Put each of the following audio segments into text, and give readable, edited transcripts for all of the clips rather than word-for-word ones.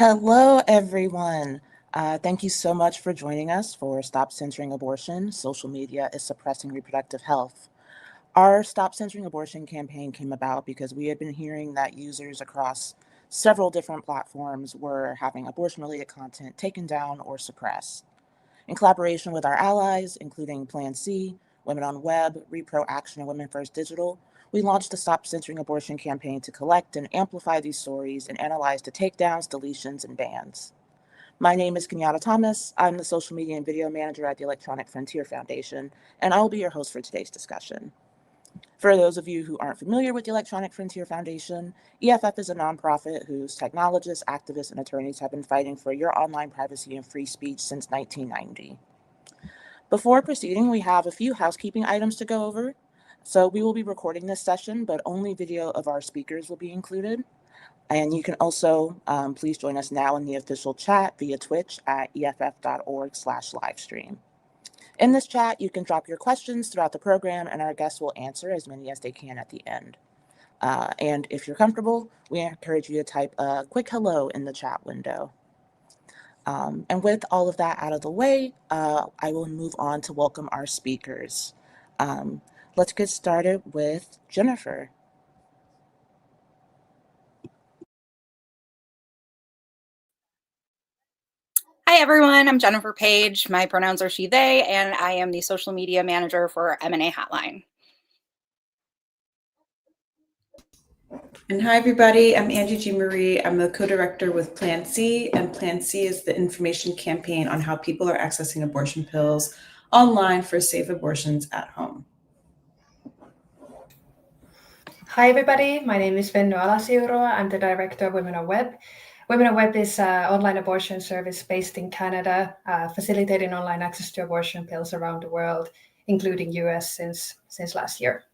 Hello, everyone. Thank you so much for joining us for Stop Censoring Abortion. Social media is suppressing reproductive health. Our Stop Censoring Abortion campaign came about because we had been hearing that users across several different platforms were having abortion-related content taken down or suppressed. In collaboration with our allies, including Plan C, Women on Web, Repro Action, and Women First Digital, we launched the Stop Censoring Abortion campaign to collect and amplify these stories and analyze the takedowns, deletions, and bans. My name is Kenyatta Thomas. I'm the social media and video manager at the Electronic Frontier Foundation, and I will be your host for today's discussion. For those of you who aren't familiar with the Electronic Frontier Foundation, EFF is a nonprofit whose technologists, activists, and attorneys have been fighting for your online privacy and free speech since 1990. Before proceeding, we have a few housekeeping items to go over. So we will be recording this session, but only video of our speakers will be included. And you can also please join us now in the official chat via Twitch at eff.org/livestream. In this chat, you can drop your questions throughout the program, and our guests will answer as many as they can at the end. And if you're comfortable, we encourage you to type a quick hello in the chat window. And with all of that out of the way, I will move on to welcome our speakers. Let's get started with Jennifer. Hi, everyone. I'm Jennifer Page. My pronouns are she, they, and I am the social media manager for M&A Hotline. And hi, everybody. I'm Angie G. Marie. I'm the co-director with Plan C, and Plan C is the information campaign on how people are accessing abortion pills online for safe abortions at home. Hi, everybody. My name is Venno Alasiuroa. I'm the director of Women on Web. Women on Web is an online abortion service based in Canada, facilitating online access to abortion pills around the world, including US since last year.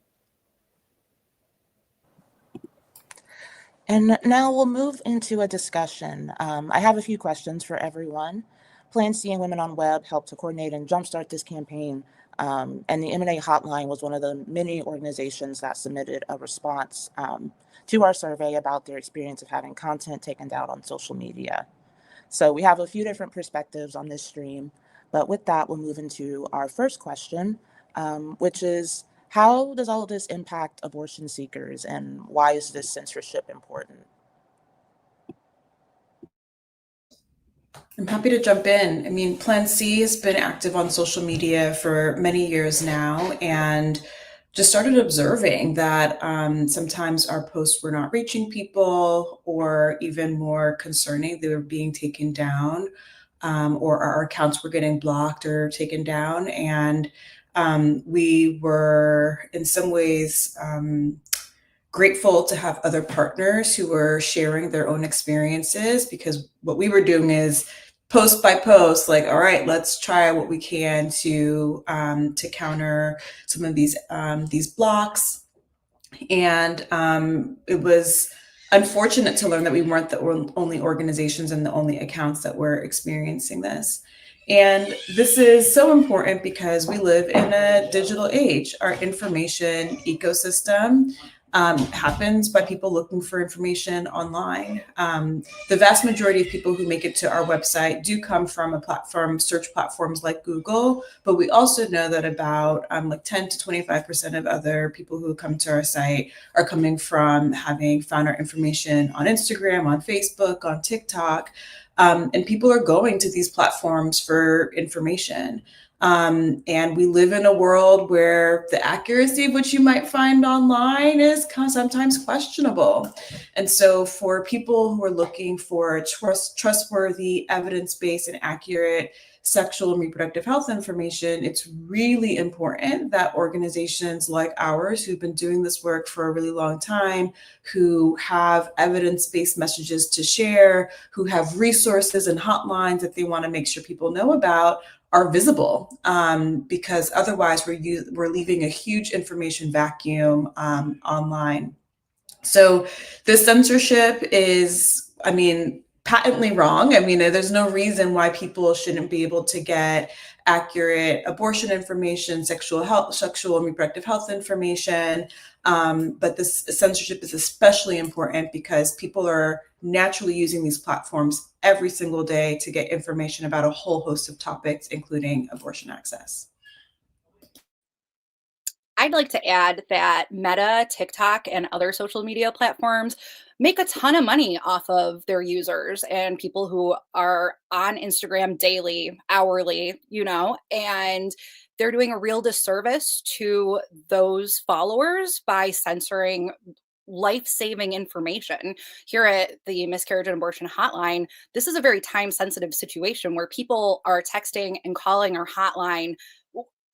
And now we'll move into a discussion. I have a few questions for everyone. Plan C and Women on Web helped to coordinate and jumpstart this campaign. And the M&A Hotline was one of the many organizations that submitted a response to our survey about their experience of having content taken down on social media. So we have a few different perspectives on this stream, but with that, we'll move into our first question, which is, how does all of this impact abortion seekers, and why is this censorship important? I'm happy to jump in. I mean, Plan C has been active on social media for many years now, and just started observing that sometimes our posts were not reaching people, or even more concerning, they were being taken down, or our accounts were getting blocked or taken down. And we were in some ways grateful to have other partners who were sharing their own experiences, because what we were doing is post by post, like, all right, let's try what we can to counter some of these blocks. And it was unfortunate to learn that we weren't the only organizations and the only accounts that were experiencing this. And this is so important because we live in a digital age. Our information ecosystem happens by people looking for information online. The vast majority of people who make it to our website do come from search platforms like Google, but we also know that about like 10 to 25% of other people who come to our site are coming from having found our information on Instagram, on Facebook, on TikTok. And people are going to these platforms for information. And we live in a world where the accuracy of what you might find online is sometimes questionable. And so for people who are looking for trustworthy, evidence-based, and accurate sexual and reproductive health information, it's really important that organizations like ours, who've been doing this work for a really long time, who have evidence-based messages to share, who have resources and hotlines that they want to make sure people know about, are visible, because otherwise we're leaving a huge information vacuum online. So the censorship is, patently wrong. There's no reason why people shouldn't be able to get accurate abortion information, sexual and reproductive health information. But this censorship is especially important because people are naturally using these platforms every single day to get information about a whole host of topics, including abortion access. I'd like to add that Meta, TikTok, and other social media platforms make a ton of money off of their users and people who are on Instagram daily, hourly, and they're doing a real disservice to those followers by censoring life-saving information. Here at the Miscarriage and Abortion Hotline, this is a very time-sensitive situation where people are texting and calling our hotline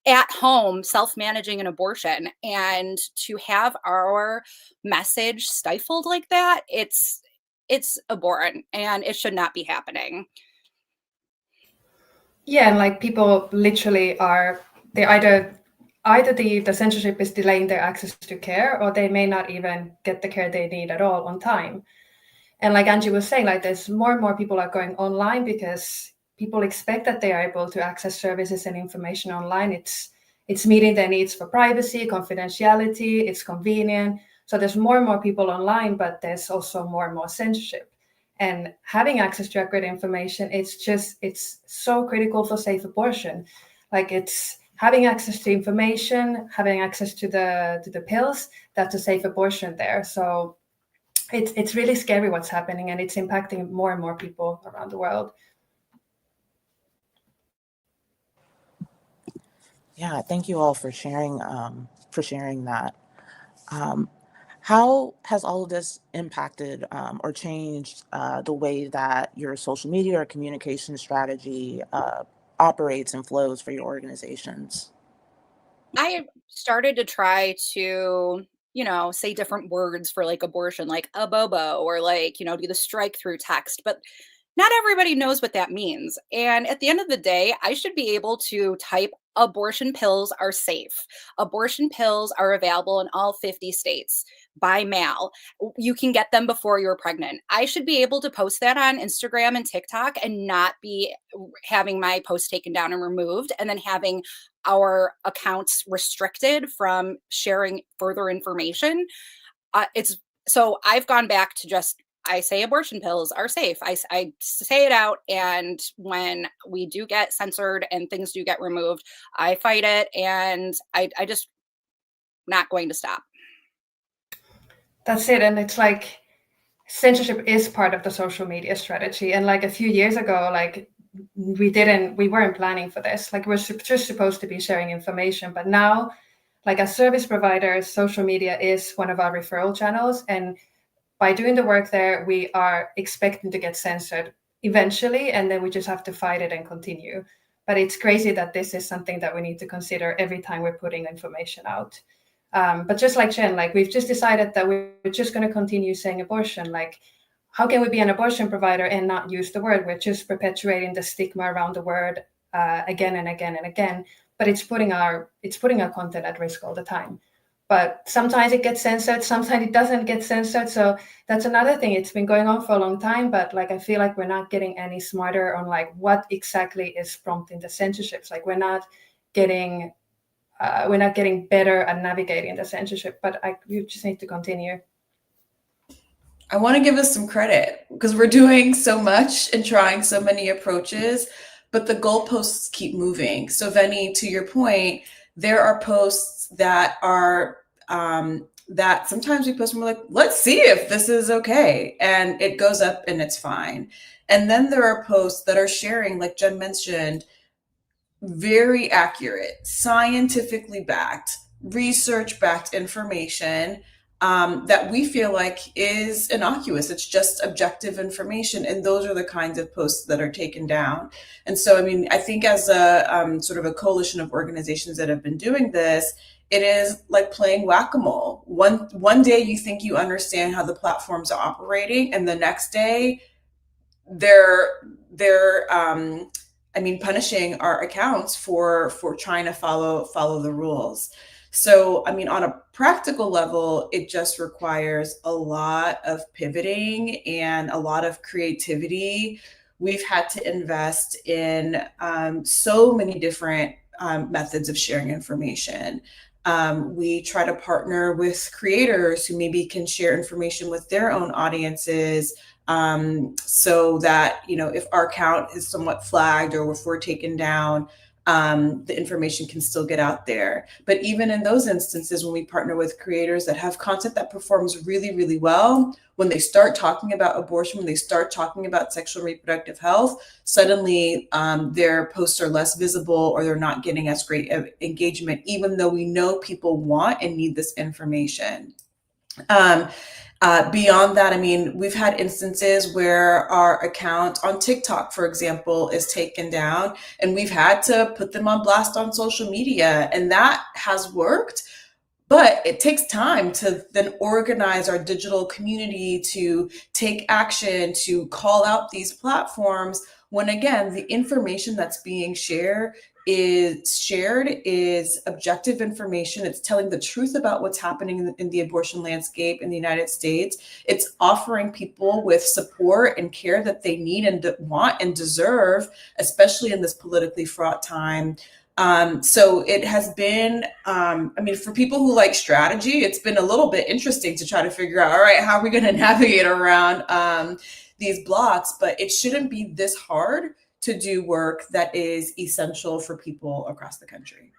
at home self-managing an abortion, and to have our message stifled like that, it's abhorrent and it should not be happening. Yeah, and like people literally are, they either the censorship is delaying their access to care, or they may not even get the care they need at all on time. And like Angie was saying, like there's more and more people are going online because people expect that they are able to access services and information online. It's meeting their needs for privacy, confidentiality, it's convenient. So there's more and more people online, but there's also more and more censorship. And having access to accurate information, it's so critical for safe abortion. Like it's having access to information, having access to the pills, that's a safe abortion there. So it's really scary what's happening, and it's impacting more and more people around the world. Yeah, thank you all for sharing that. How has all of this impacted or changed the way that your social media or communication strategy operates and flows for your organizations? I started to try to, say different words for like abortion, like a bobo, or like, do the strike through text. But not everybody knows what that means. And at the end of the day, I should be able to type abortion pills are safe. Abortion pills are available in all 50 states by mail. You can get them before you're pregnant. I should be able to post that on Instagram and TikTok and not be having my post taken down and removed, and then having our accounts restricted from sharing further information. It's so I've gone back to just, I say abortion pills are safe. I say it out. And when we do get censored and things do get removed, I fight it. And I just not going to stop. That's it. And it's like censorship is part of the social media strategy. And like a few years ago, like we weren't planning for this. Like we're just supposed to be sharing information. But now, like as service providers, social media is one of our referral channels. And by doing the work there, we are expecting to get censored eventually, and then we just have to fight it and continue. But it's crazy that this is something that we need to consider every time we're putting information out. But just like Jen, like we've just decided that we're just going to continue saying abortion. Like, how can we be an abortion provider and not use the word? We're just perpetuating the stigma around the word again and again and again. But it's putting our content at risk all the time. But sometimes it gets censored, sometimes it doesn't get censored. So that's another thing. It's been going on for a long time, but like I feel like we're not getting any smarter on like what exactly is prompting the censorships. Like we're not getting better at navigating the censorship. But you just need to continue. I want to give us some credit because we're doing so much and trying so many approaches, but the goalposts keep moving. So Venny, to your point, there are posts that are that sometimes we post and we're like, let's see if this is okay. And it goes up and it's fine. And then there are posts that are sharing, like Jen mentioned, very accurate, scientifically backed, research backed information that we feel like is innocuous. It's just objective information. And those are the kinds of posts that are taken down. And so, I mean, I think as a sort of a coalition of organizations that have been doing this, it is like playing whack-a-mole. One day you think you understand how the platforms are operating, and the next day they're punishing our accounts for trying to follow the rules. So, I mean, on a practical level, it just requires a lot of pivoting and a lot of creativity. We've had to invest in so many different methods of sharing information. We try to partner with creators who maybe can share information with their own audiences so that, if our account is somewhat flagged or if we're taken down, the information can still get out there. But even in those instances, when we partner with creators that have content that performs really, really well, when they start talking about abortion, when they start talking about sexual and reproductive health, suddenly their posts are less visible or they're not getting as great engagement, even though we know people want and need this information. Beyond that, I mean, we've had instances where our account on TikTok, for example, is taken down, and we've had to put them on blast on social media, and that has worked. But it takes time to then organize our digital community to take action, to call out these platforms when, again, the information that's being shared is objective information. It's telling the truth about what's happening in the abortion landscape in the United States. It's offering people with support and care that they need and want and deserve, especially in this politically fraught time. So it has been, for people who like strategy, it's been a little bit interesting to try to figure out, all right, how are we going to navigate around these blocks? But it shouldn't be this hard to do work that is essential for people across the country.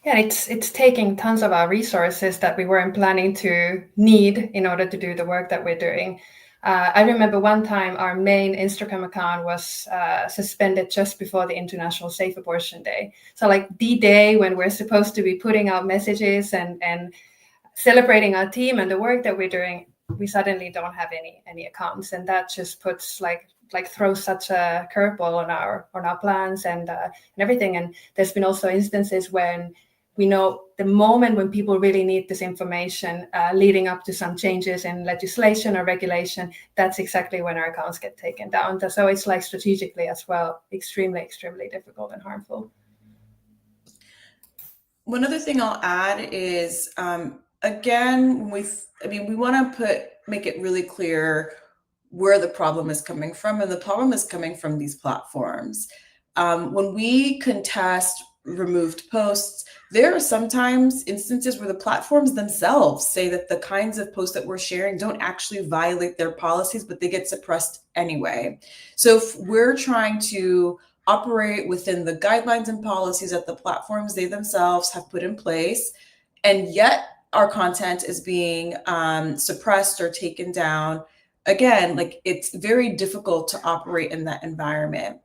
Yeah, it's taking tons of our resources that we weren't planning to need in order to do the work that we're doing. I remember one time our main Instagram account was suspended just before the International Safe Abortion Day. So like the day when we're supposed to be putting out messages and celebrating our team and the work that we're doing, we suddenly don't have any accounts, and that just puts like throws such a curveball on our plans and everything. And there's been also instances when we know the moment when people really need this information leading up to some changes in legislation or regulation, that's exactly when our accounts get taken down. So it's like strategically as well, extremely, extremely difficult and harmful. One other thing I'll add is, again, we want to make it really clear where the problem is coming from, and the problem is coming from these platforms. When we contest removed posts, there are sometimes instances where the platforms themselves say that the kinds of posts that we're sharing don't actually violate their policies, but they get suppressed anyway. So if we're trying to operate within the guidelines and policies that the platforms they themselves have put in place, and yet our content is being suppressed or taken down, again, like it's very difficult to operate in that environment.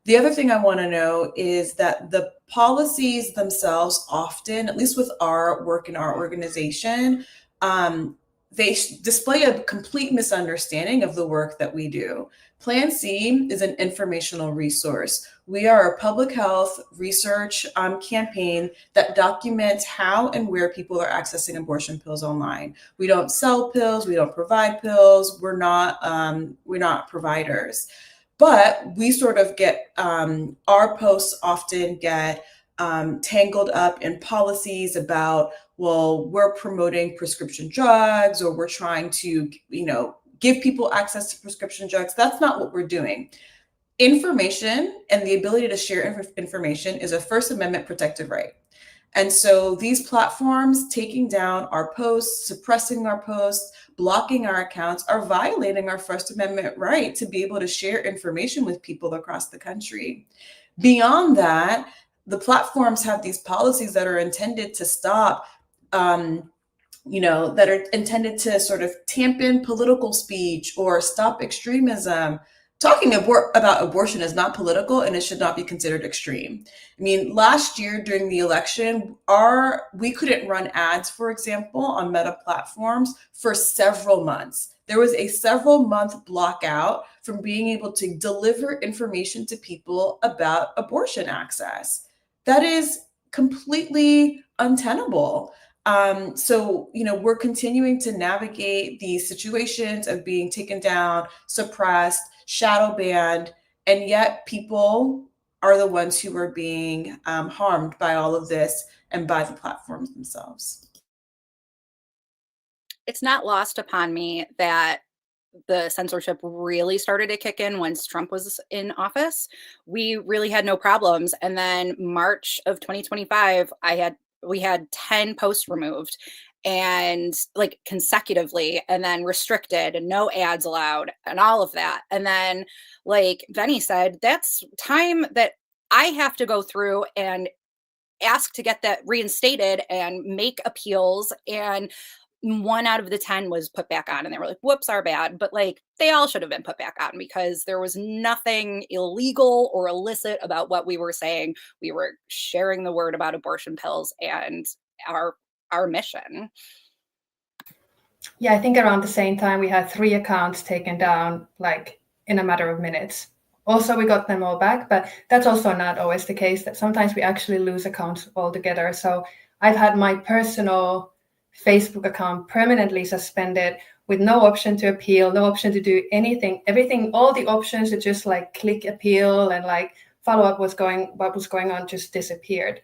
The other thing I want to know is that the policies themselves often, at least with our work in our organization, they display a complete misunderstanding of the work that we do. Plan C is an informational resource. We are a public health research campaign that documents how and where people are accessing abortion pills online. We don't sell pills. We don't provide pills. We're not providers. But we sort of get, our posts often get tangled up in policies about, well, we're promoting prescription drugs, or we're trying to, give people access to prescription drugs. That's not what we're doing. Information and the ability to share information is a First Amendment protected right. And so these platforms taking down our posts, suppressing our posts, blocking our accounts are violating our First Amendment right to be able to share information with people across the country. Beyond that, the platforms have these policies that are intended to stop, that are intended to sort of tamp in political speech or stop extremism. Talking about abortion is not political, and it should not be considered extreme. I mean, last year during the election, we couldn't run ads, for example, on Meta platforms for several months. There was a several-month blockout from being able to deliver information to people about abortion access. That is completely untenable. So, we're continuing to navigate these situations of being taken down, suppressed, shadow banned, and yet people are the ones who are being harmed by all of this and by the platforms themselves. It's not lost upon me that the censorship really started to kick in once Trump was in office. We really had no problems. And then March of 2025, we had 10 posts removed. and like consecutively, and then restricted and no ads allowed and all of that. And then, like Benny said, that's time that I have to go through and ask to get that reinstated and make appeals. And 1 out of the 10 was put back on, and they were like, whoops, our bad. But like, they all should have been put back on because there was nothing illegal or illicit about what we were saying. We were sharing the word about abortion pills and our our mission. Yeah, I think around the same time we had 3 accounts taken down like in a matter of minutes. Also, we got them all back, but that's also not always the case. That sometimes we actually lose accounts altogether. So I've had my personal Facebook account permanently suspended with no option to appeal, no option to do anything. Everything, all the options to just like click appeal and like follow up what was going on just disappeared.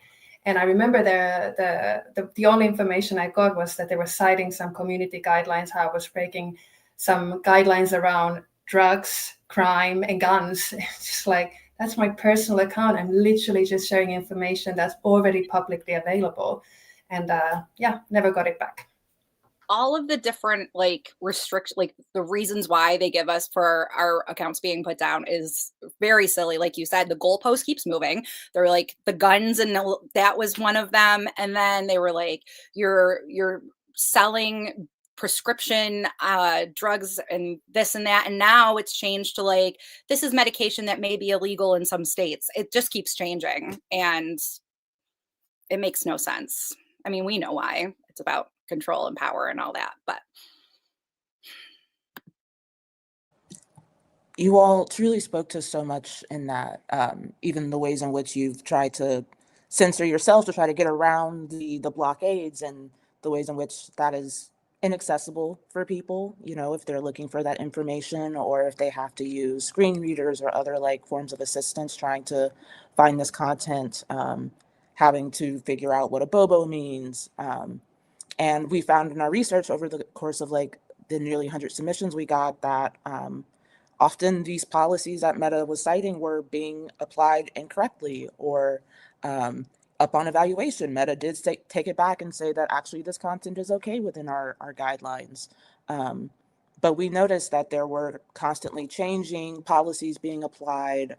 And I remember the only information I got was that they were citing some community guidelines, how I was breaking some guidelines around drugs, crime, and guns. It's just like, that's my personal account. I'm literally just sharing information that's already publicly available. And yeah, never got it back. All of the different like like the reasons why they give us for our accounts being put down is very silly. Like you said, the goalpost keeps moving. They're like the guns, and that was one of them. And then they were like, you're selling prescription drugs and this and that. And now it's changed to like, this is medication that may be illegal in some states. It just keeps changing, and it makes no sense. I mean, we know why. It's about control and power and all that, but You all truly spoke to so much in that, even the ways in which you've tried to censor yourself to try to get around the blockades, and the ways in which that is inaccessible for people, if they're looking for that information, or if they have to use screen readers or other like forms of assistance trying to find this content, having to figure out what a bobo means. And we found in our research over the course of like the nearly 100 submissions we got that often these policies that Meta was citing were being applied incorrectly, or upon evaluation, Meta did take it back and say that actually this content is okay within our guidelines. But we noticed that there were constantly changing policies being applied,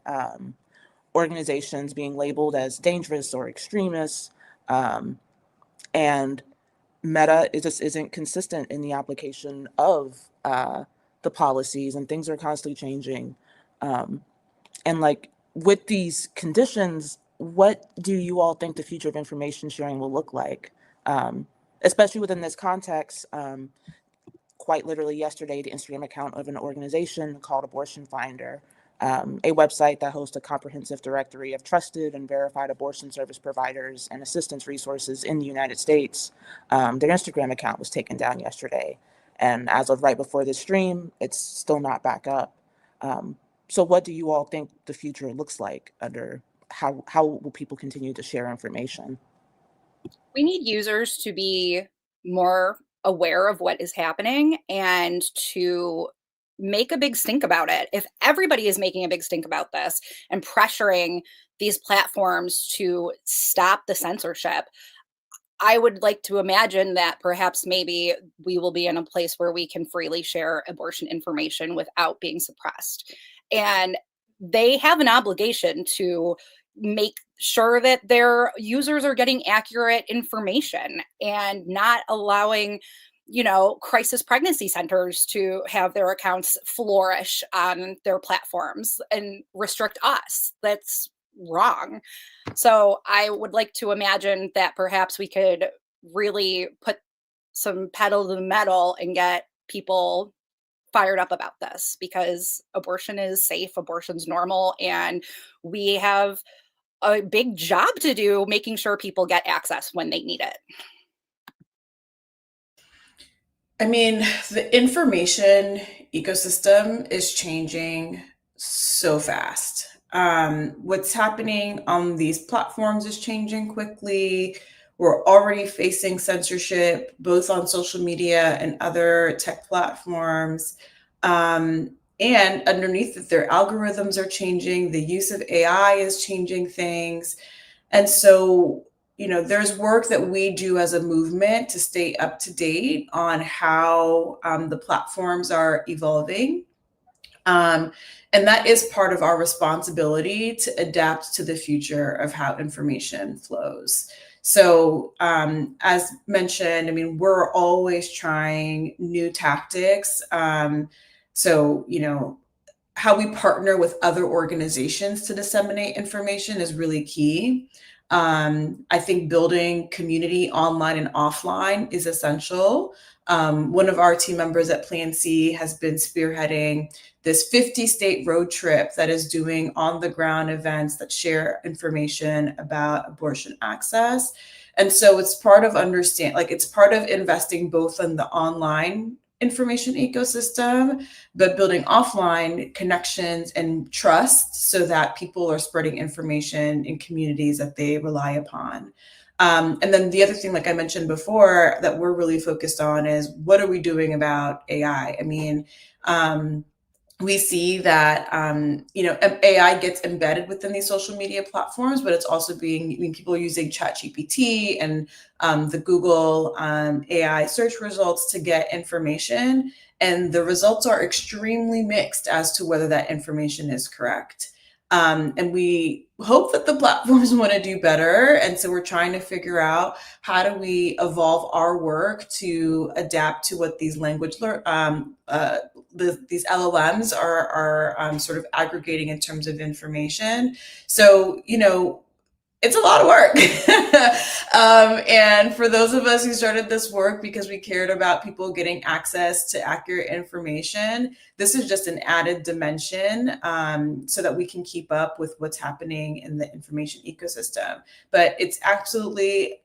organizations being labeled as dangerous or extremists, and Meta just isn't consistent in the application of the policies, and things are constantly changing. And like with these conditions, what do you all think the future of information sharing will look like? Especially within this context, quite literally yesterday, the Instagram account of an organization called Abortion Finder, a website that hosts a comprehensive directory of trusted and verified abortion service providers and assistance resources in the United States. Their Instagram account was taken down yesterday. And as of right before this stream, it's still not back up. So what do you all think the future looks like under how will people continue to share information? we need users to be more aware of what is happening and to make a big stink about it. If everybody is making a big stink about this and pressuring these platforms to stop the censorship, I would like to imagine that perhaps maybe we will be in a place where we can freely share abortion information without being suppressed. And they have an obligation to make sure that their users are getting accurate information and not allowing, crisis pregnancy centers to have their accounts flourish on their platforms and restrict us. That's wrong. So I would like to imagine that perhaps we could really put some pedal to the metal and get people fired up about this, because abortion is safe, abortion's normal, and we have a big job to do making sure people get access when they need it. I mean, the information ecosystem is changing so fast. What's happening on these platforms is changing quickly. We're already facing censorship, both on social media and other tech platforms. And underneath it, their algorithms are changing. The use of AI is changing things. And so there's work that we do as a movement to stay up to date on how the platforms are evolving. And that is part of our responsibility to adapt to the future of how information flows. So, as mentioned, I mean, we're always trying new tactics. So, how we partner with other organizations to disseminate information is really key. I think building community online and offline is essential. One of our team members at Plan C has been spearheading this 50-state road trip that is doing on-the-ground events that share information about abortion access. And so it's part of it's part of investing both in the online information ecosystem, but building offline connections and trust so that people are spreading information in communities that they rely upon. And then the other thing, like I mentioned before, that we're really focused on is what are we doing about AI? I mean, we see that AI gets embedded within these social media platforms, but it's also people are using ChatGPT and the Google AI search results to get information, and the results are extremely mixed as to whether that information is correct. And we hope that the platforms want to do better. And so we're trying to figure out how do we evolve our work to adapt to what these these LLMs are sort of aggregating in terms of information. So, it's a lot of work. And for those of us who started this work because we cared about people getting access to accurate information, this is just an added dimension so that we can keep up with what's happening in the information ecosystem. But it's absolutely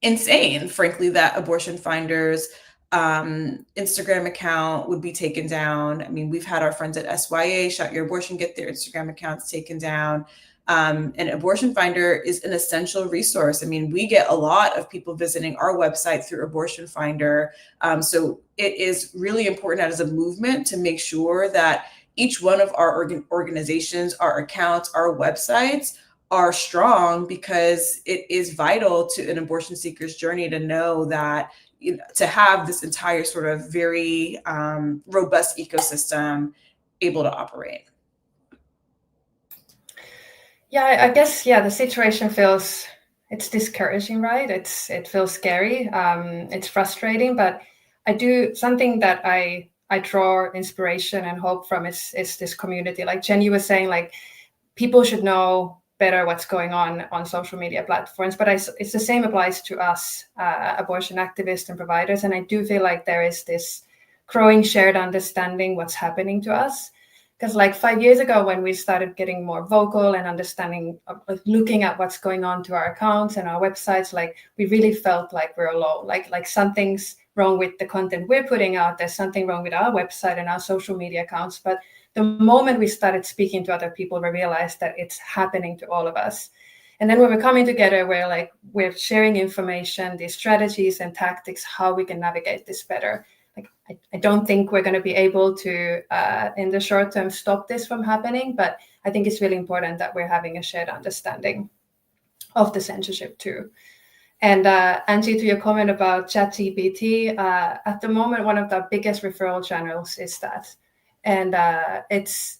insane, frankly, that Abortion Finders Instagram account would be taken down. I mean, we've had our friends at SYA, Shot Your Abortion, get their Instagram accounts taken down. And Abortion Finder is an essential resource. I mean, we get a lot of people visiting our website through Abortion Finder. So it is really important as a movement to make sure that each one of our organizations, our accounts, our websites are strong, because it is vital to an abortion seeker's journey to know that, to have this entire sort of very robust ecosystem able to operate. Yeah, I guess, the situation it's discouraging, right? It feels scary. It's frustrating, but something that I draw inspiration and hope from is this community. Like Jen, you were saying, like, people should know better what's going on social media platforms, but it's the same applies to us, abortion activists and providers. And I do feel like there is this growing shared understanding what's happening to us. Because like 5 years ago, when we started getting more vocal and understanding, looking at what's going on to our accounts and our websites, like we really felt like we're alone, like something's wrong with the content we're putting out. There's something wrong with our website and our social media accounts. But the moment we started speaking to other people, we realized that it's happening to all of us. And then when we're coming together, we're sharing information, these strategies and tactics, how we can navigate this better. Like, I don't think we're going to be able to, in the short term, stop this from happening. But I think it's really important that we're having a shared understanding of the censorship too. And Angie, to your comment about ChatGPT, at the moment, one of the biggest referral channels is that. And it's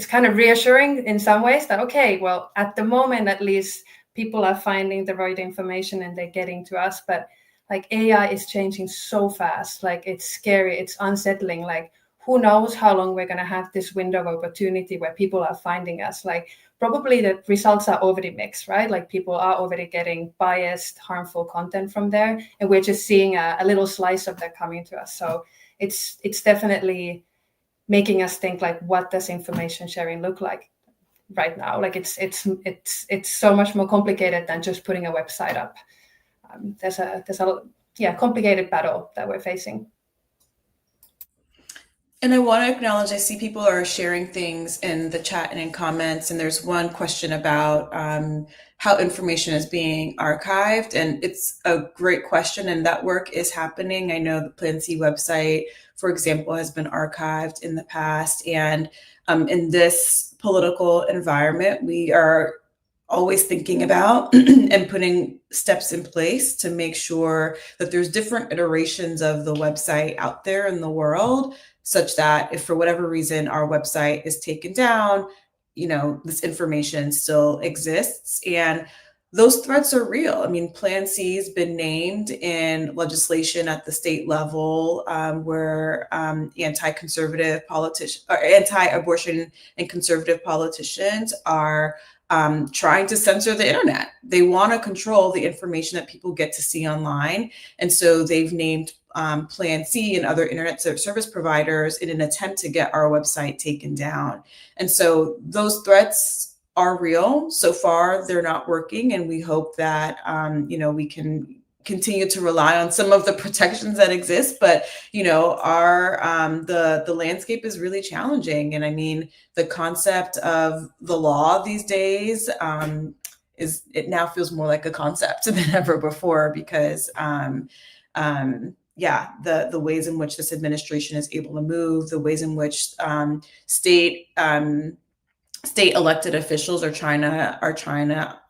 kind of reassuring in some ways that, okay, well, at the moment, at least people are finding the right information and they're getting to us. But like AI is changing so fast, like it's scary, it's unsettling. Like, who knows how long we're going to have this window of opportunity where people are finding us. Like, probably the results are already mixed, right? Like, people are already getting biased, harmful content from there, and we're just seeing a little slice of that coming to us. So it's definitely making us think, like, what does information sharing look like right now? Like, it's so much more complicated than just putting a website up. There's a complicated battle that we're facing. And I want to acknowledge, I see people are sharing things in the chat and in comments, and there's one question about how information is being archived, and it's a great question, and that work is happening. I know the Plan C website, for example, has been archived in the past, and in this political environment, we are always thinking about and putting steps in place to make sure that there's different iterations of the website out there in the world, such that if for whatever reason our website is taken down, this information still exists. And those threats are real. I mean, Plan C has been named in legislation at the state level, where anti-conservative politicians or anti-abortion and conservative politicians are trying to censor the internet. They want to control the information that people get to see online. And so they've named Plan C and other internet service providers in an attempt to get our website taken down. And so those threats are real. So far, they're not working. And we hope that, we can continue to rely on some of the protections that exist, but the landscape is really challenging. And I mean, the concept of the law these days it now feels more like a concept than ever before, because the ways in which this administration is able to move, the ways in which state elected officials are trying to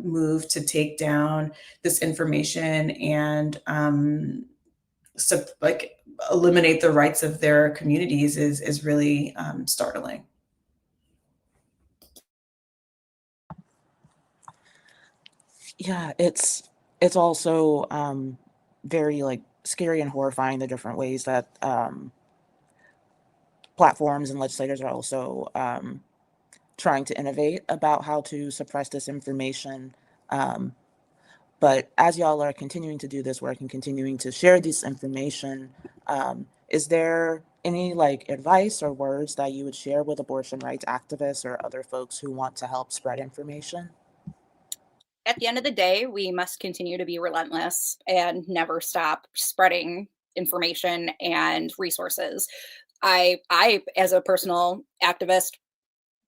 move to take down this information and eliminate the rights of their communities is really startling. Yeah, it's also very scary and horrifying, the different ways that platforms and legislators are also trying to innovate about how to suppress this information. But as y'all are continuing to do this work and continuing to share this information, is there any advice or words that you would share with abortion rights activists or other folks who want to help spread information? At the end of the day, we must continue to be relentless and never stop spreading information and resources. I as a personal activist,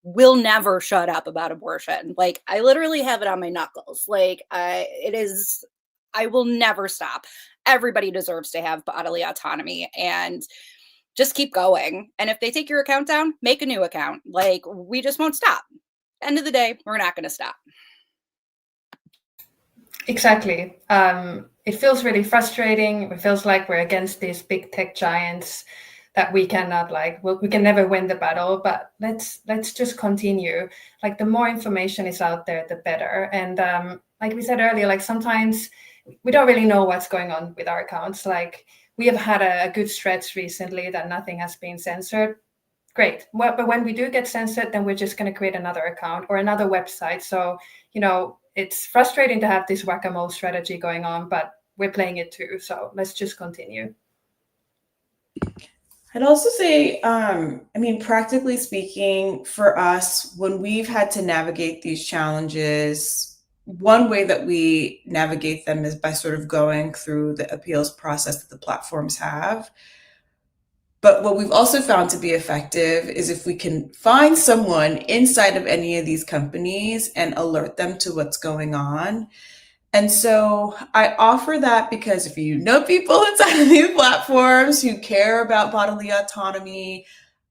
will never shut up about abortion. I literally have it on my knuckles. I will never stop. Everybody deserves to have bodily autonomy, and just keep going. And if they take your account down, make a new account. We just won't stop. End of the day, we're not going to stop. Exactly. It feels really frustrating. It feels like we're against these big tech giants that we cannot we can never win the battle, but let's just continue. The more information is out there, the better. And like we said earlier, sometimes we don't really know what's going on with our accounts. We have had a good stretch recently that nothing has been censored. Great. But when we do get censored, then we're just going to create another account or another website. So, it's frustrating to have this whack-a-mole strategy going on, but we're playing it too. So let's just continue. I'd also say, practically speaking, for us, when we've had to navigate these challenges, one way that we navigate them is by sort of going through the appeals process that the platforms have. But what we've also found to be effective is if we can find someone inside of any of these companies and alert them to what's going on. And so I offer that because if you know people inside of these platforms who care about bodily autonomy,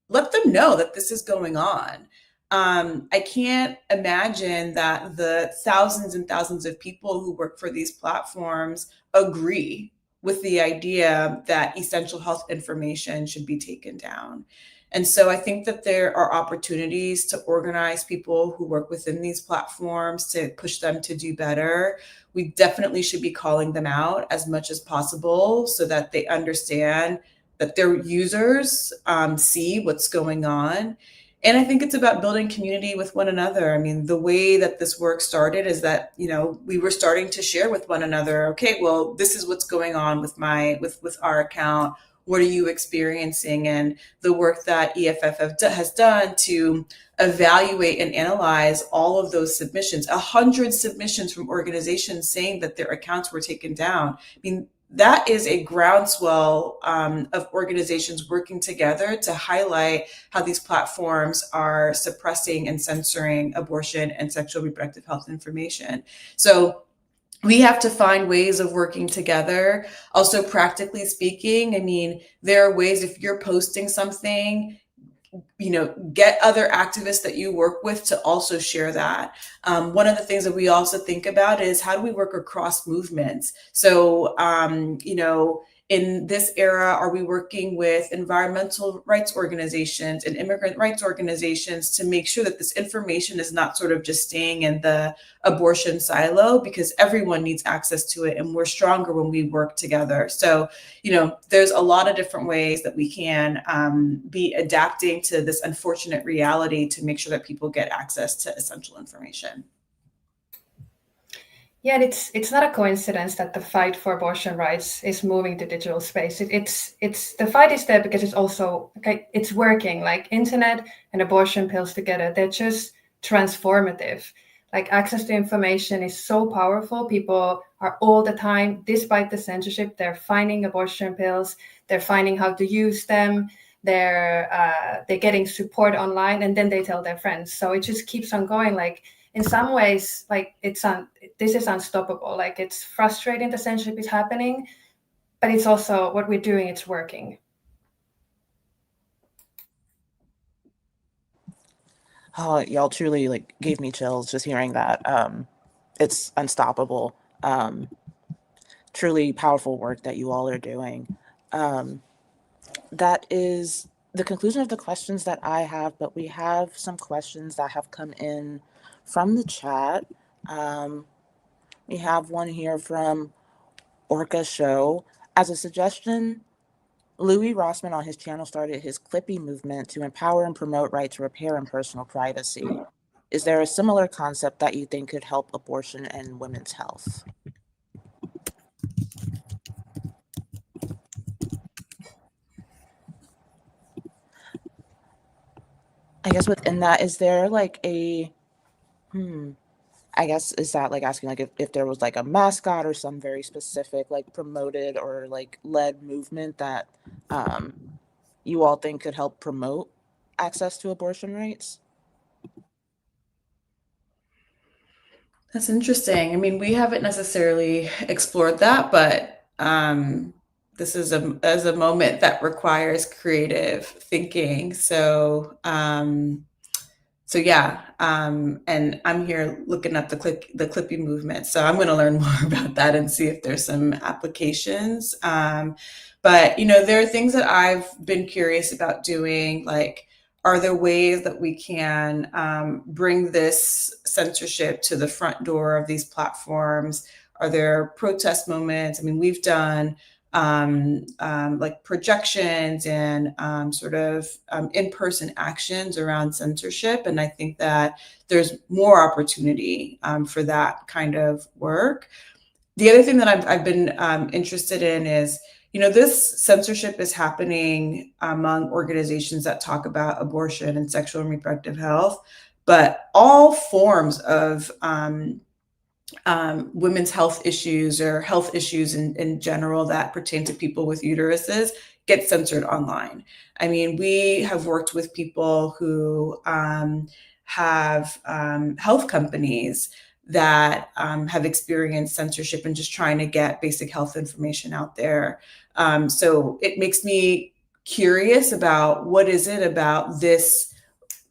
let them know that this is going on. I can't imagine that the thousands and thousands of people who work for these platforms agree with the idea that essential health information should be taken down. And so I think that there are opportunities to organize people who work within these platforms to push them to do better. We definitely should be calling them out as much as possible so that they understand that their users see what's going on. And I think it's about building community with one another. I mean, the way that this work started is that, we were starting to share with one another, okay, well, this is what's going on with our account. What are you experiencing? And the work that EFF has done to evaluate and analyze all of those submissions, 100 submissions from organizations saying that their accounts were taken down. I mean, that is a groundswell of organizations working together to highlight how these platforms are suppressing and censoring abortion and sexual reproductive health information. So we have to find ways of working together. Also, practically speaking, there are ways if you're posting something, get other activists that you work with to also share that. One of the things that we also think about is how do we work across movements? So, in this era, are we working with environmental rights organizations and immigrant rights organizations to make sure that this information is not sort of just staying in the abortion silo, because everyone needs access to it and we're stronger when we work together. So, there's a lot of different ways that we can be adapting to this unfortunate reality to make sure that people get access to essential information. Yeah, and it's not a coincidence that the fight for abortion rights is moving to digital space. It's the fight is there because it's also it's working. Like internet and abortion pills together, they're just transformative. Like access to information is so powerful. People are all the time, despite the censorship, they're finding abortion pills. They're finding how to use them. They're getting support online, and then they tell their friends. So it just keeps on going. Like in some ways, like this is unstoppable. Like it's frustrating the censorship is happening, but it's also what we're doing, it's working. Oh, y'all truly like gave me chills just hearing that. It's unstoppable. Truly powerful work that you all are doing. That is the conclusion of the questions that I have, but we have some questions that have come in from the chat. We have one here from Orca Show. As a suggestion, Louis Rossman on his channel started his Clippy movement to empower and promote right to repair and personal privacy. Is there a similar concept that you think could help abortion and women's health? I guess within that, is there like I guess, is that like asking like if there was like a mascot or some very specific like promoted or like led movement that you all think could help promote access to abortion rights? That's interesting. I mean, we haven't necessarily explored that, but this is a moment that requires creative thinking. So yeah, and I'm here looking up the Clippy movement. So I'm going to learn more about that and see if there's some applications. But there are things that I've been curious about doing, like, are there ways that we can bring this censorship to the front door of these platforms? Are there protest moments? I mean, we've done like projections and sort of in-person actions around censorship. And I think that there's more opportunity for that kind of work. The other thing that I've been interested in is, this censorship is happening among organizations that talk about abortion and sexual and reproductive health, but all forms of women's health issues or health issues in general that pertain to people with uteruses get censored online. I mean, we have worked with people who have health companies that have experienced censorship and just trying to get basic health information out there. So it makes me curious about what is it about this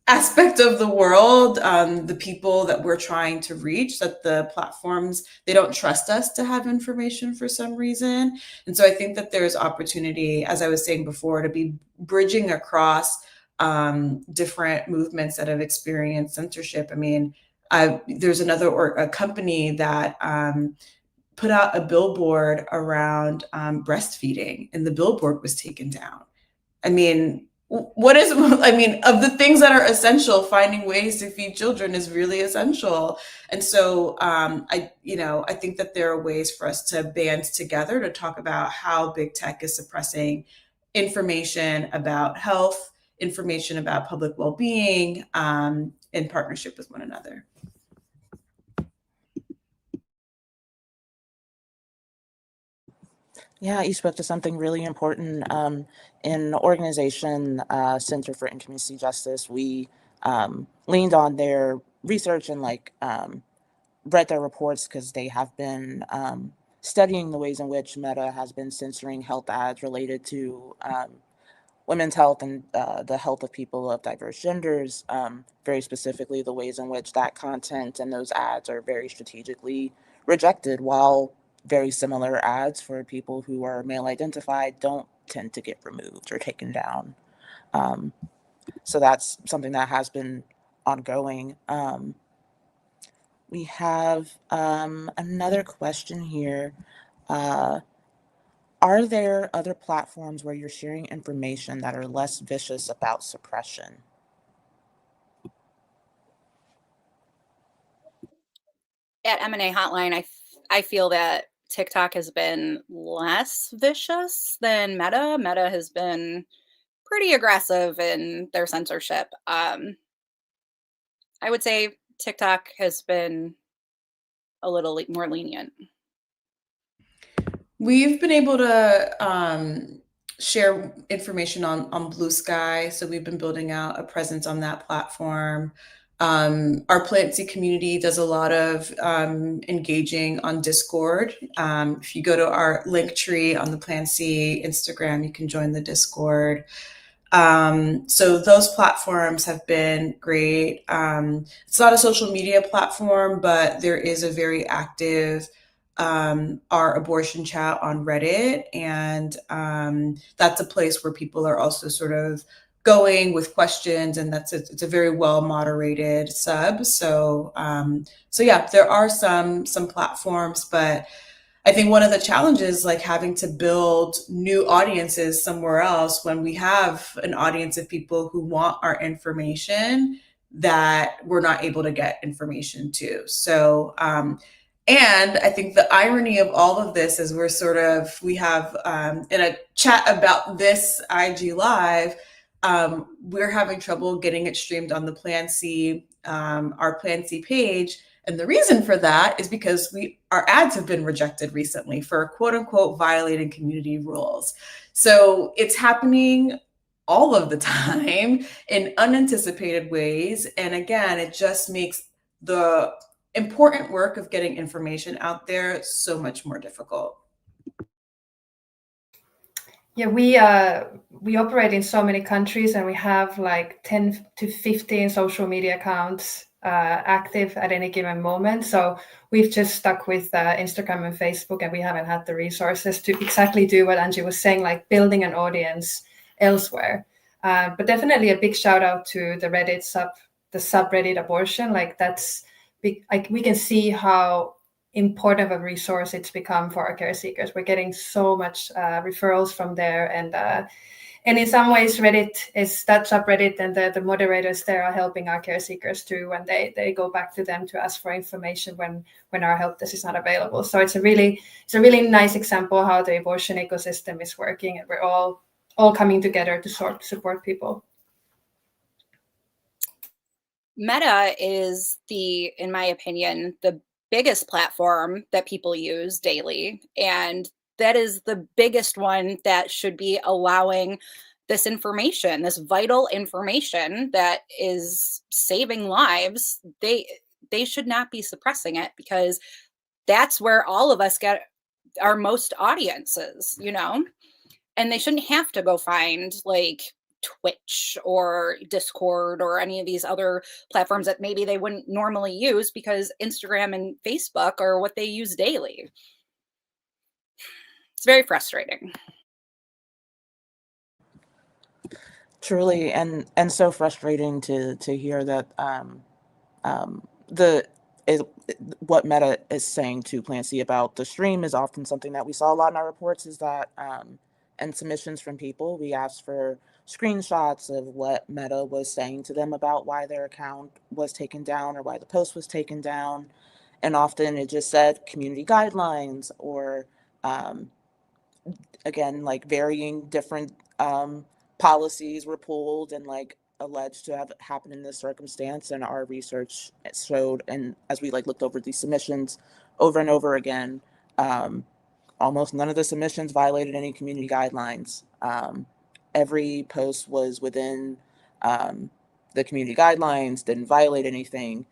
aspect of the world, the people that we're trying to reach, that the platforms, they don't trust us to have information for some reason. And so I think that there's opportunity, as I was saying before, to be bridging across different movements that have experienced censorship. I mean, there's a company that put out a billboard around breastfeeding, and the billboard was taken down. I mean, of the things that are essential, finding ways to feed children is really essential. And so I think that there are ways for us to band together to talk about how big tech is suppressing information about health, information about public well-being, in partnership with one another. Yeah, you spoke to something really important. In the organization Center for Intimacy Justice, we leaned on their research and read their reports because they have been studying the ways in which Meta has been censoring health ads related to women's health and the health of people of diverse genders, very specifically the ways in which that content and those ads are very strategically rejected, while very similar ads for people who are male identified don't tend to get removed or taken down. Um, so that's something that has been ongoing. We have another question here. Uh, are there other platforms where you're sharing information that are less vicious about suppression? At M&A Hotline, I feel that TikTok has been less vicious than Meta. Meta has been pretty aggressive in their censorship. I would say TikTok has been a little more lenient. We've been able to share information on Blue Sky, so we've been building out a presence on that platform. Our Plantsy community does a lot of engaging on Discord. If you go to our link tree on the Plantsy Instagram, you can join the Discord. So those platforms have been great. It's not a social media platform, but there is a very active our abortion chat on Reddit. And that's a place where people are also sort of going with questions, and it's a very well moderated sub. So yeah, there are some platforms, but I think one of the challenges, like having to build new audiences somewhere else when we have an audience of people who want our information that we're not able to get information to. So, and I think the irony of all of this is we have in a chat about this IG Live, we're having trouble getting it streamed on the Plan C, our Plan C page. And the reason for that is because our ads have been rejected recently for quote unquote violating community rules. So it's happening all of the time in unanticipated ways. And again, it just makes the important work of getting information out there so much more difficult. Yeah, we operate in so many countries, and we have like 10 to 15 social media accounts active at any given moment. So we've just stuck with Instagram and Facebook, and we haven't had the resources to exactly do what Angie was saying, like building an audience elsewhere. But definitely a big shout out to the subreddit abortion. Like that's big. Like we can see how important of a resource it's become for our care seekers. We're getting so much referrals from there, and in some ways Reddit is that subreddit, and the moderators there are helping our care seekers too when they go back to them to ask for information when our help desk is not available. So it's a really nice example how the abortion ecosystem is working, and we're all coming together to support people. Meta is in my opinion, the biggest platform that people use daily. And that is the biggest one that should be allowing this information, this vital information that is saving lives. They should not be suppressing it, because that's where all of us get our most audiences, and they shouldn't have to go find like Twitch or Discord or any of these other platforms that maybe they wouldn't normally use, because Instagram and Facebook are what they use daily. It's very frustrating. Truly, and so frustrating to hear that the is what Meta is saying to Plan C about the stream is often something that we saw a lot in our reports, is that and submissions from people, we asked for screenshots of what Meta was saying to them about why their account was taken down or why the post was taken down. And often it just said community guidelines, or um, again, like varying different policies were pulled and like alleged to have happened in this circumstance. And our research showed, and as we like looked over these submissions over and over again, almost none of the submissions violated any community guidelines. Every post was within the community guidelines, didn't violate anything.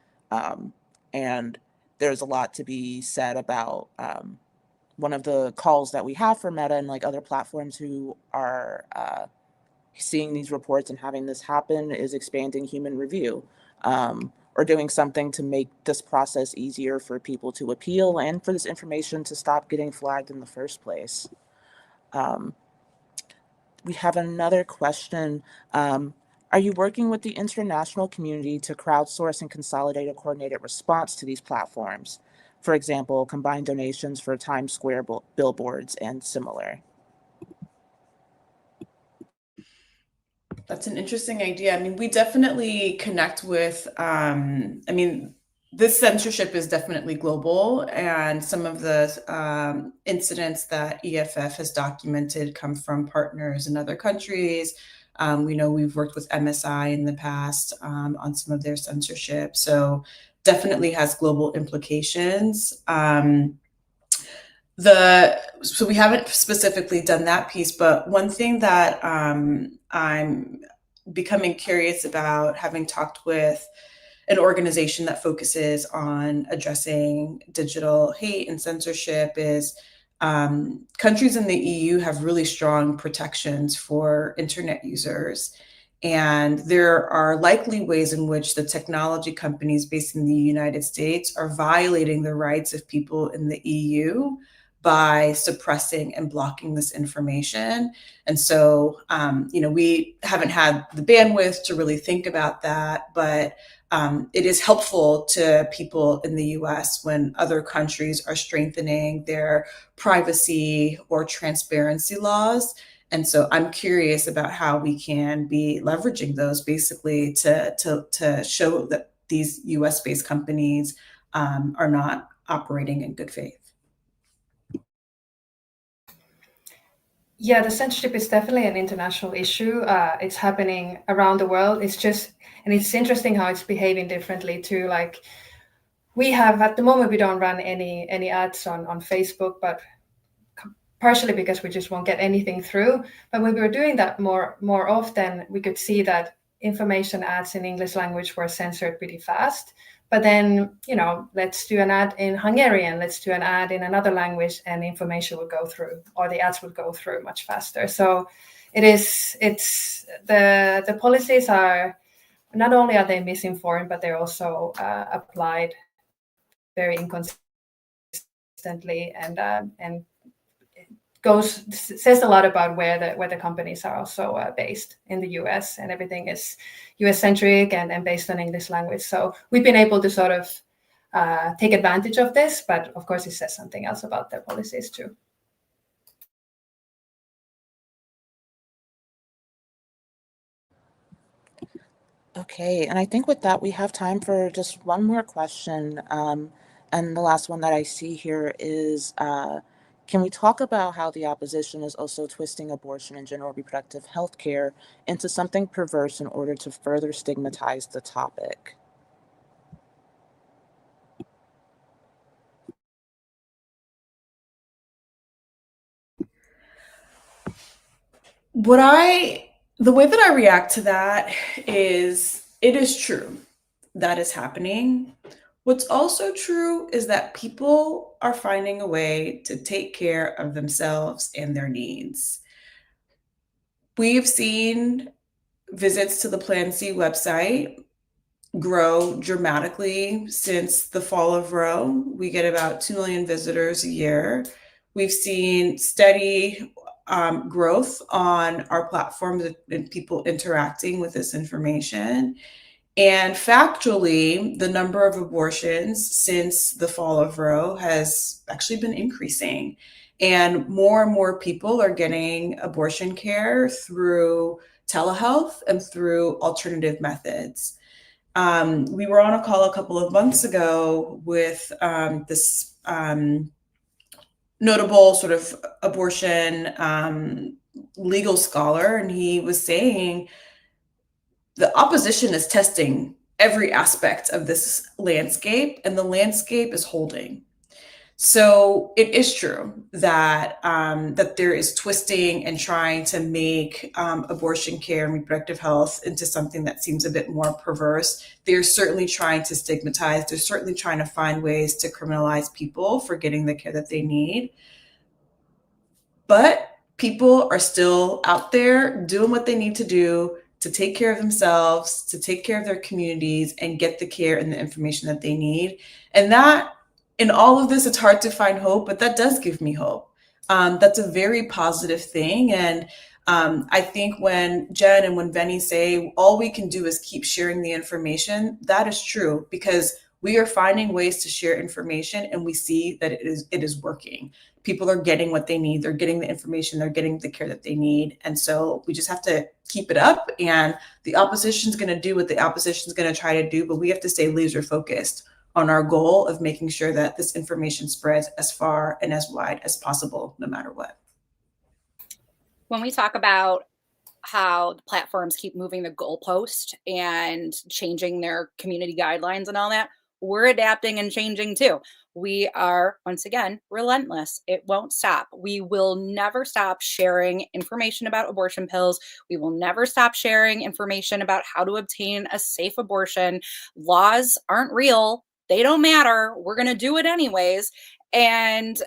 And there's a lot to be said about one of the calls that we have for Meta and like other platforms who are seeing these reports and having this happen is expanding human review, or doing something to make this process easier for people to appeal and for this information to stop getting flagged in the first place. Um, we have another question. Are you working with the international community to crowdsource and consolidate a coordinated response to these platforms? For example, combine donations for Times Square billboards and similar. That's an interesting idea. I mean, we definitely connect with, this censorship is definitely global, and some of the incidents that EFF has documented come from partners in other countries. We know we've worked with MSI in the past on some of their censorship, so definitely has global implications. So we haven't specifically done that piece, but one thing that I'm becoming curious about, having talked with an organization that focuses on addressing digital hate and censorship, is countries in the EU have really strong protections for internet users. And there are likely ways in which the technology companies based in the United States are violating the rights of people in the EU by suppressing and blocking this information. And so, we haven't had the bandwidth to really think about that, but it is helpful to people in the US when other countries are strengthening their privacy or transparency laws. And so I'm curious about how we can be leveraging those basically to show that these US-based companies are not operating in good faith. Yeah, the censorship is definitely an international issue. It's happening around the world. And it's interesting how it's behaving differently too. Like we have at the moment, we don't run any ads on Facebook, but partially because we just won't get anything through. But when we were doing that more often, we could see that information ads in English language were censored pretty fast. But then, let's do an ad in Hungarian, let's do an ad in another language, and information will go through, or the ads will go through much faster. So it's the policies are, not only are they misinformed, but they're also applied very inconsistently, and says a lot about where the companies are also based in the US, and everything is US centric and based on English language. So we've been able to sort of take advantage of this, but of course it says something else about their policies too. Okay, and I think with that, we have time for just one more question. And the last one that I see here is, can we talk about how the opposition is also twisting abortion and general reproductive health care into something perverse in order to further stigmatize the topic? The way that I react to that is, it is true that is happening. What's also true is that people are finding a way to take care of themselves and their needs. We've seen visits to the Plan C website grow dramatically since the fall of Roe. We get about 2 million visitors a year. We've seen steady growth on our platforms and people interacting with this information. And factually, the number of abortions since the fall of Roe has actually been increasing. And more people are getting abortion care through telehealth and through alternative methods. We were on a call a couple of months ago with this notable sort of abortion legal scholar, and he was saying the opposition is testing every aspect of this landscape, and the landscape is holding. So it is true that that there is twisting and trying to make abortion care and reproductive health into something that seems a bit more perverse. They're certainly trying to stigmatize. They're certainly trying to find ways to criminalize people for getting the care that they need. But people are still out there doing what they need to do to take care of themselves, to take care of their communities, and get the care and the information that they need. And that, in all of this, it's hard to find hope, but that does give me hope. That's a very positive thing. And I think when Jen and when Benny say all we can do is keep sharing the information, that is true, because we are finding ways to share information and we see that it is working. People are getting what they need. They're getting the information. They're getting the care that they need. And so we just have to keep it up. And the opposition's going to do what the opposition's going to try to do, but we have to stay laser focused on our goal of making sure that this information spreads as far and as wide as possible, no matter what. When we talk about how the platforms keep moving the goalpost and changing their community guidelines and all that, we're adapting and changing too. We are, once again, relentless. It won't stop. We will never stop sharing information about abortion pills. We will never stop sharing information about how to obtain a safe abortion. Laws aren't real. They don't matter. We're going to do it anyways. And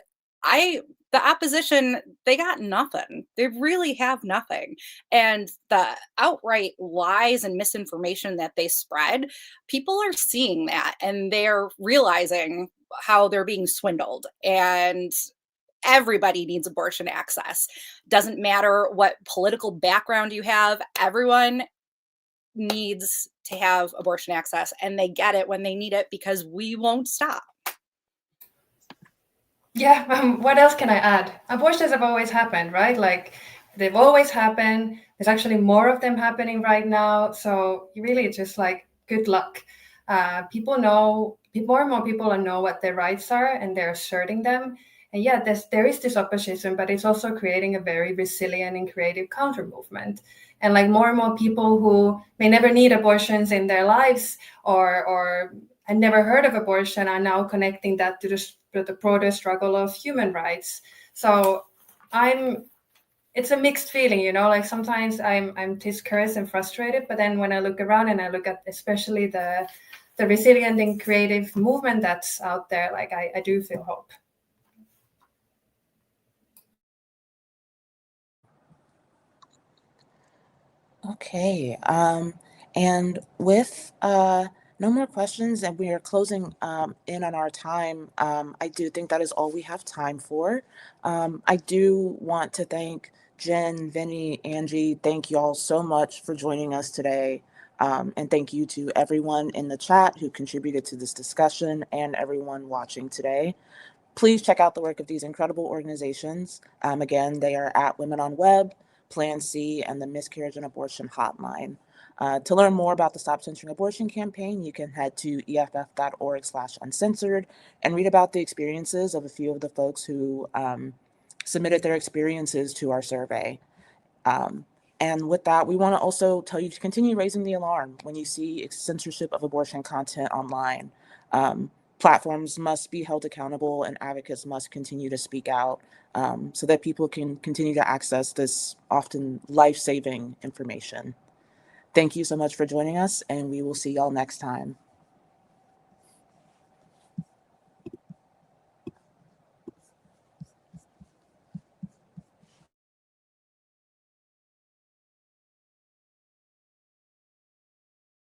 the opposition, they got nothing. They really have nothing. And the outright lies and misinformation that they spread, people are seeing that and they're realizing how they're being swindled. And everybody needs abortion access. Doesn't matter what political background you have, everyone needs to have abortion access, and they get it when they need it because we won't stop. Yeah, what else can I add? Abortions have always happened, right? Like they've always happened. There's actually more of them happening right now. So really just like good luck. People know, more and more people know what their rights are and they're asserting them. And yeah, there is this opposition, but it's also creating a very resilient and creative counter movement. And like more and more people who may never need abortions in their lives or had never heard of abortion are now connecting that to the broader struggle of human rights. So it's a mixed feeling, you know, like sometimes I'm discouraged and frustrated, but then when I look around and I look at especially the resilient and creative movement that's out there, like I do feel hope. Okay. And with no more questions, and we are closing in on our time, I do think that is all we have time for. I do want to thank Jen, Vinny, Angie. Thank you all so much for joining us today. And thank you to everyone in the chat who contributed to this discussion and everyone watching today. Please check out the work of these incredible organizations. Again, they are at Women on Web, Plan C, and the Miscarriage and Abortion Hotline. To learn more about the Stop Censoring Abortion campaign, you can head to eff.org/uncensored and read about the experiences of a few of the folks who submitted their experiences to our survey. And with that, we want to also tell you to continue raising the alarm when you see censorship of abortion content online. Platforms must be held accountable and advocates must continue to speak out so that people can continue to access this often life-saving information. Thank you so much for joining us, and we will see y'all next time.